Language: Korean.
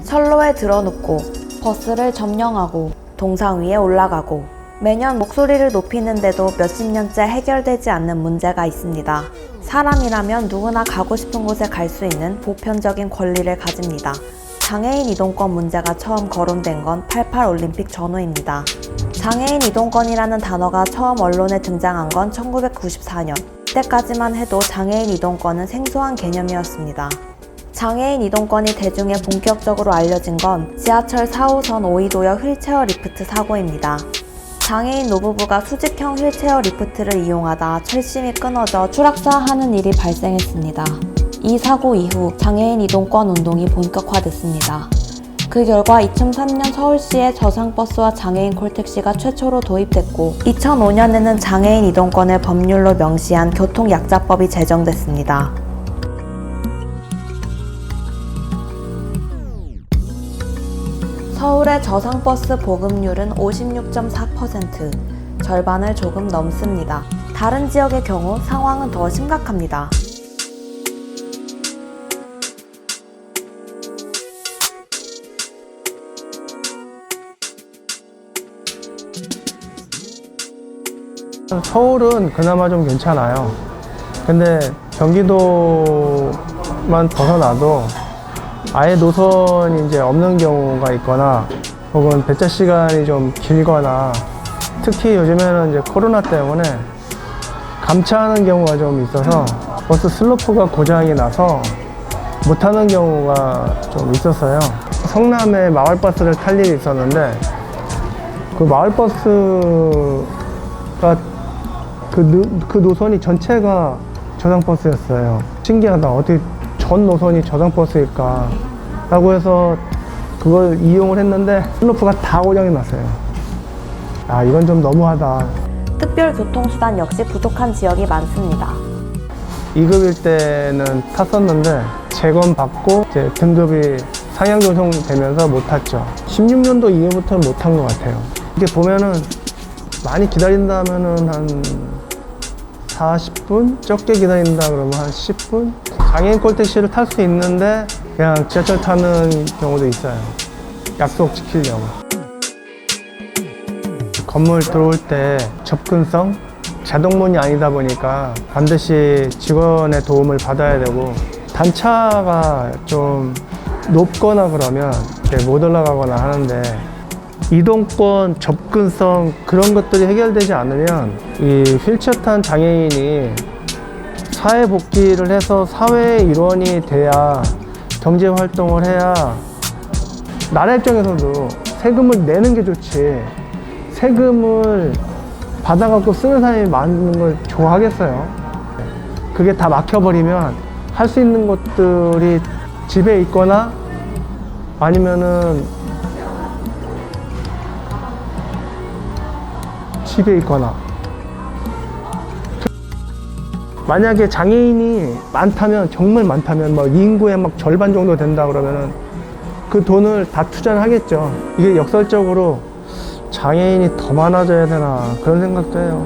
선로에 들어눕고 버스를 점령하고 동상 위에 올라가고 매년 목소리를 높이는데도 몇십 년째 해결되지 않는 문제가 있습니다. 사람이라면 누구나 가고 싶은 곳에 갈 수 있는 보편적인 권리를 가집니다. 장애인 이동권 문제가 처음 거론된 건 88 올림픽 전후입니다. 장애인 이동권이라는 단어가 처음 언론에 등장한 건 1994년. 그때까지만 해도 장애인 이동권은 생소한 개념이었습니다. 장애인 이동권이 대중에 본격적으로 알려진 건 지하철 4호선 오이도역 휠체어 리프트 사고입니다. 장애인 노부부가 수직형 휠체어 리프트를 이용하다 철심이 끊어져 추락사하는 일이 발생했습니다. 이 사고 이후 장애인 이동권 운동이 본격화됐습니다. 그 결과 2003년 서울시에 저상버스와 장애인 콜택시가 최초로 도입됐고 2005년에는 장애인 이동권을 법률로 명시한 교통약자법이 제정됐습니다. 서울의 저상버스 보급률은 56.4%, 절반을 조금 넘습니다. 다른 지역의 경우 상황은 더 심각합니다. 서울은 그나마 좀 괜찮아요. 근데 경기도만 벗어나도 아예 노선이 이제 없는 경우가 있거나 혹은 배차 시간이 좀 길거나 특히 요즘에는 이제 코로나 때문에 감차하는 경우가 좀 있어서 버스 슬로프가 고장이 나서 못 타는 경우가 좀 있었어요. 성남에 마을버스를 탈 일이 있었는데 그 마을버스가 그 노선이 전체가 저상버스였어요. 신기하다. 어떻게 전 노선이 저상버스일까 라고 해서 그걸 이용을 했는데 슬로프가 다 고장이 났어요. 아, 이건 좀 너무하다. 특별교통수단 역시 부족한 지역이 많습니다. 2급일 때는 탔었는데 재검받고 이제 등급이 상향 조정되면서 못 탔죠. 16년도 이후부터는 못 탄 것 같아요. 이게 보면은 많이 기다린다면은 한 40분? 적게 기다린다 그러면 한 10분? 장애인 콜택시를 탈 수 있는데 그냥 지하철 타는 경우도 있어요. 약속 지키려고. 건물 들어올 때 접근성? 자동문이 아니다 보니까 반드시 직원의 도움을 받아야 되고 단차가 좀 높거나 그러면 못 올라가거나 하는데 이동권, 접근성 그런 것들이 해결되지 않으면 이 휠체어 탄 장애인이 사회 복귀를 해서 사회의 일원이 돼야 경제 활동을 해야 나라 입장에서도 세금을 내는 게 좋지 세금을 받아갖고 쓰는 사람이 많은 걸 좋아하겠어요. 그게 다 막혀버리면 할 수 있는 것들이 집에 있거나 아니면은 집에 있거나 만약에 장애인이 많다면 정말 많다면 막 인구의 막 절반 정도 된다 그러면은 그 돈을 다 투자를 하겠죠. 이게 역설적으로 장애인이 더 많아져야 되나 그런 생각도 해요.